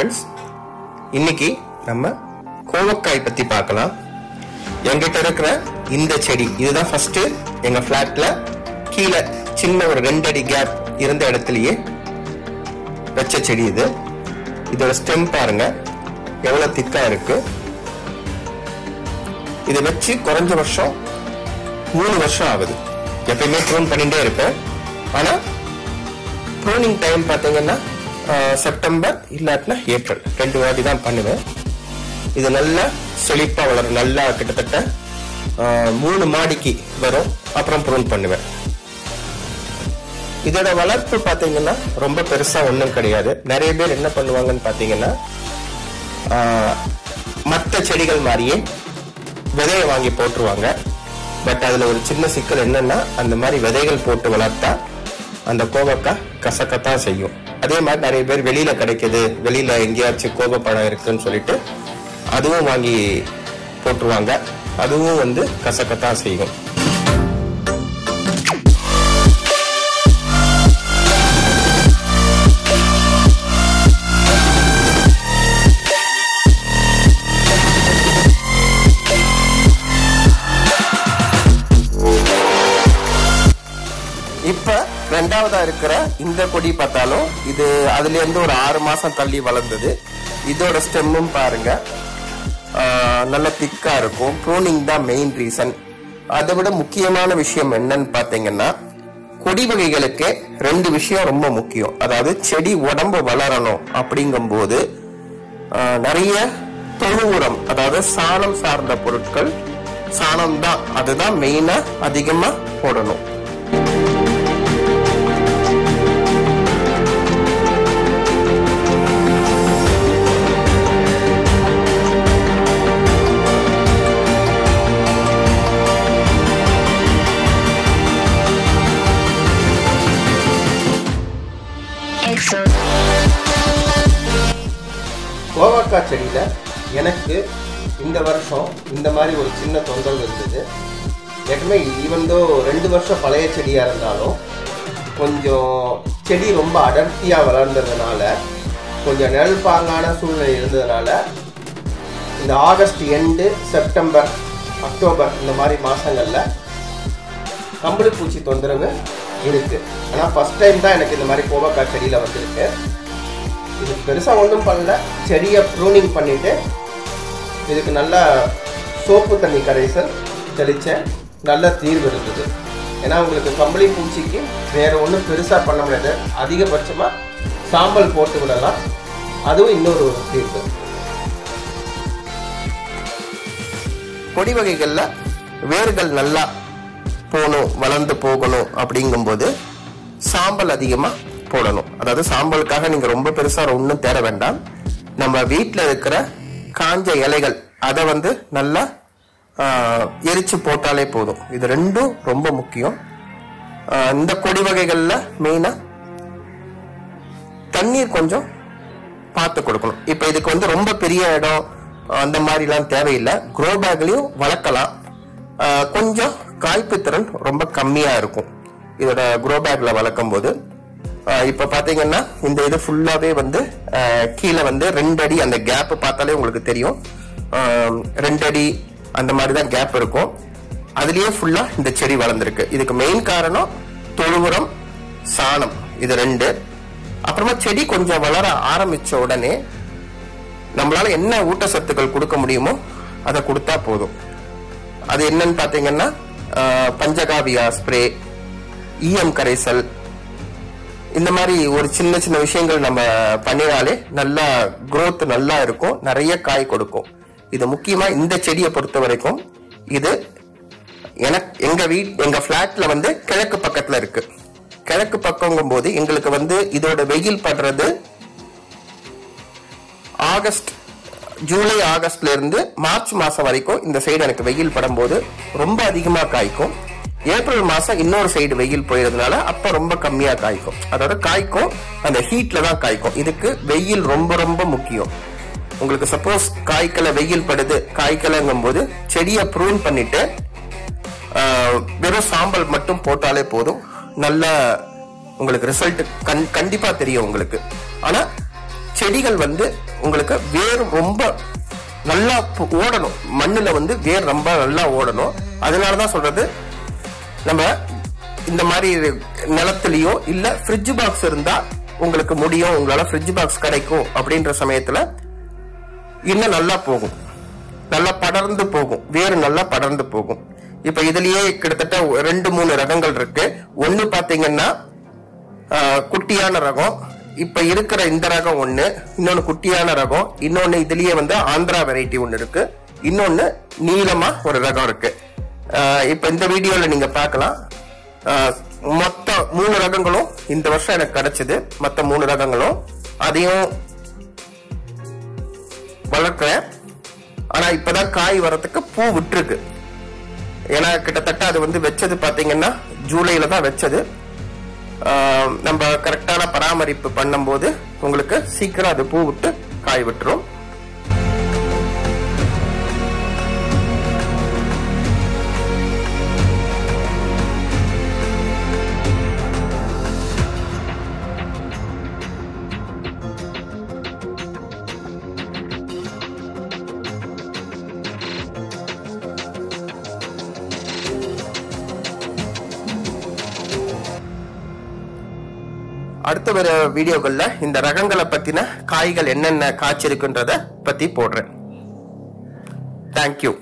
Friends, இன்னைக்கு நம்ம கோவக்காய் பத்தி பார்க்கலாம். என்கிட்ட இருக்கிற இந்த செடி இதுதான் ஃபர்ஸ்ட் எங்க ஃபிளாட்ல கீழே சின்ன ஒரு 2 அடி கேப் இருந்த இடத்துலயே வச்ச செடி இது. இதோட ஸ்டெம் பாருங்க எவ்வளவு திக்கா இருக்கு. இதை வச்சு குறைஞ்ச வருஷம் 3 வருஷம் ஆகுது. எப்பயுமே ப்ரூன் பண்ணிட்டே இருப்பேன். ஆனா ப்ரூனிங் டைம் பாத்தீங்கன்னா செப்டம்பர் இல்லாட்டினா ஏப்ரல் 2 வாட்டி தான் பண்ணுவேன். இது நல்லா செழிப்பா வளரும். நல்லா கிட்டத்தட்ட 3 மாடிக்கு வரும். அப்புறம் ப்ரூன் பண்ணுவேன். இதோட வளர்ப்பு பாத்தீங்கன்னா ரொம்ப பெருசா ஒண்ணும் கிடையாது. நிறைய பேர் என்ன பண்ணுவாங்கன்னு பாத்தீங்கன்னா மற்ற செடிகள் மாதிரியே விதையை வாங்கி போட்டுருவாங்க. பட் அதுல ஒரு சின்ன சிக்கல் என்னன்னா, அந்த மாதிரி விதைகள் போட்டு வளர்த்தா அந்த கோவக்காய் கசக்கத்தான் செய்யும். அதே மாதிரி நிறைய பேர் வெளியில கிடைக்குது, வெளியில எங்கேயாச்சும் கோவப்பழம் இருக்குன்னு சொல்லிட்டு அதுவும் வாங்கி போட்டுருவாங்க. அதுவும் கசக்கத்தான் செய்யும். இப்ப ரெண்டாவதா இருக்கிற இந்த கொடி பார்த்தாலும் இது அதுல இருந்து ஒரு 6 மாசம் தள்ளி வளர்ந்தது. இதோட ஸ்டெம்மும் பாருங்க நல்ல திக்கா இருக்கும். ப்ரூனிங் தான் மெயின் ரீசன். அதை விட முக்கியமான விஷயம் என்னன்னு பாத்தீங்கன்னா, கொடி வகைகளுக்கு 2 விஷயம் ரொம்ப முக்கியம். அதாவது செடி உடம்பு வளரணும் அப்படிங்கும் போது நிறைய தொழு உரம், அதாவது சாணம் சார்ந்த பொருட்கள், சாணம் தான் அதுதான் மெயினா அதிகமா போடணும். கோவக்காய் செடியில எனக்கு இந்த வருஷம் இந்த மாதிரி ஒரு சின்ன தொந்தரவு இருந்தது. ஏற்கனவே ஈவன்தோ 2 வருஷம் பழைய செடியா இருந்தாலும் கொஞ்சம் செடி ரொம்ப அடர்த்தியா வளர்ந்ததுனால, கொஞ்சம் நிழல் பாங்கான சூழ்நிலை இருந்ததுனால இந்த ஆகஸ்ட் எண்டு, செப்டம்பர், அக்டோபர் இந்த மாதிரி மாசங்கள்ல கம்பளி பூச்சி தொந்தரவு இருக்கு. ஆனால் ஃபர்ஸ்ட் டைம் தான் எனக்கு இந்த மாதிரி கோவக்காய் செடியில வந்திருக்கு. இது பெருசா ஒன்றும் பண்ணல. செடியை ப்ரூனிங் பண்ணிட்டு இதுக்கு நல்லா சோப்பு தண்ணி கரைசல் தெளிச்சேன். நல்ல தீர்வு இருந்தது. ஏன்னா உங்களுக்கு கம்பளி பூச்சிக்கு வேற ஒன்றும் பெருசா பண்ண முடியாது. அதிகபட்சமா சாம்பல் போட்டு விடலாம். அதுவும் இன்னொரு தீர்வு. கொடி வகைகள்ல வேர்கள் நல்லா போகணும், வளர்ந்து போகணும் அப்படிங்கும்போது சாம்பல் அதிகமா போடணும். அதாவது சாம்பலுக்காக நீங்க ரொம்ப பெருசா ஒன்றும் தேட வேண்டாம். நம்ம வீட்டில் இருக்கிற காஞ்ச இலைகள் அதை நல்லா எரிச்சு போட்டாலே போதும். இது 2ம் ரொம்ப முக்கியம். இந்த கொடி வகைகள்ல மெயினா தண்ணீர் கொஞ்சம் பார்த்து கொடுக்கணும். இப்ப இதுக்கு ரொம்ப பெரிய இடம் அந்த மாதிரிலாம் தேவையில்லை. க்ரோ பேக்லயும் வளர்க்கலாம். கொஞ்சம் காய்ப்பு திறன் ரொம்ப கம்மியா இருக்கும் இதோட க்ரோ பேக்ல வளர்க்கும் போது. இப்ப பாத்தீங்கன்னா இந்த இது ஃபுல்லாவே கீழே 2 அடி அந்த கேப் பார்த்தாலே உங்களுக்கு தெரியும். 2 அடி அந்த மாதிரிதான் கேப் இருக்கும். அதுலயே ஃபுல்லா இந்த செடி வளர்ந்துருக்கு. இதுக்கு மெயின் காரணம் தொழு உரம், சாணம், இது 2. அப்புறமா செடி கொஞ்சம் வளர ஆரம்பிச்ச உடனே நம்மளால என்ன ஊட்டச்சத்துக்கள் கொடுக்க முடியுமோ அதை கொடுத்தா போதும். அது என்னன்னு பாத்தீங்கன்னா பஞ்சகாவியா ஸ்ப்ரே, ஈயம் கரைசல், இந்த மாதிரி ஒரு சின்ன சின்ன விஷயங்கள் நம்ம பண்ணினாலே நல்லா growth நல்லா இருக்கும். நிறைய காய் கொடுக்கும். இது முக்கியமா இந்த செடியை பொறுத்த வரைக்கும் இது எங்க பிளாட்ல கிழக்கு பக்கத்துல இருக்கு. கிழக்கு பக்கங்கும் போது எங்களுக்கு இதோட வெயில் படுறது ஜூலை ஆகஸ்ட்ல இருந்து மார்ச் மாசம் வரைக்கும் இந்த சைடு எனக்கு வெயில் படும் போது ரொம்ப அதிகமா காய்க்கும். ஏப்ரல் மாசம் இன்னொரு சைடு வெயில் போயிருந்தனால அப்ப ரொம்ப கம்மியா காய்க்கும். அதாவது காய்க்கும் அந்த ஹீட்ல தான் காய்க்கும். இதுக்கு வெயில் ரொம்ப ரொம்ப முக்கியம். உங்களுக்கு சப்போஸ் காய்க்கல வெயில் படுது, காய்க்கலங்கும் போது செடியை ப்ரூன் பண்ணிட்டு வெறும் சாம்பல் மட்டும் போட்டாலே போதும். நல்ல உங்களுக்கு ரிசல்ட் கண்டிப்பா தெரியும் உங்களுக்கு. ஆனா செடிகள் உங்களுக்கு வேர் ரொம்ப நல்லா ஓடணும். மண்ணுல வந்து வேர் ரொம்ப நல்லா ஓடணும். அதனாலதான் சொல்றது, நம்ம இந்த மாதிரி நிலத்திலயோ இல்ல ஃப்ரிட்ஜ் பாக்ஸ் இருந்தா உங்களுக்கு முடியும், உங்களால ஃப்ரிட்ஜ் பாக்ஸ் கிடைக்கும் அப்படின்ற சமயத்துல இன்னும் நல்லா போகும், நல்லா படர்ந்து போகும், வேறு நல்லா படர்ந்து போகும். இப்ப இதுலயே கிட்டத்தட்ட 2-3 ரகங்கள் இருக்கு. ஒண்ணு பாத்தீங்கன்னா குட்டியான ரகம், இப்ப இருக்கிற இந்த ரகம் ஒண்ணு, இன்னொன்னு குட்டியான ரகம், இன்னொன்னு இதுலயே வந்து ஆந்திரா வெரைட்டி ஒண்ணு இருக்கு, இன்னொன்னு நீளமா ஒரு ரகம் இருக்கு. இப்ப இந்த வீடியோல நீங்க பார்க்கலாம். மொத்த 3 ரகங்களும் இந்த வருஷம் எனக்கு கிடைச்சது. மொத்த 3 ரகங்களும் அதையும் வளர்க்கிறேன். ஆனா இப்பதான் காய் வரத்துக்கு பூ விட்டுருக்கு. ஏன்னா கிட்டத்தட்ட அது வந்து வச்சது பாத்தீங்கன்னா ஜூலைல தான் வச்சது. நம்ம கரெக்டான பராமரிப்பு பண்ணும்போது உங்களுக்கு சீக்கிரம் அது பூ விட்டு காய் விட்டுரும். அடுத்த வர வீடியோக்கள்ல இந்த ரகங்களை பத்தின காய்கள் என்னென்ன காய்ச்சிருக்குன்றத பத்தி போடுறேன். தேங்க்யூ.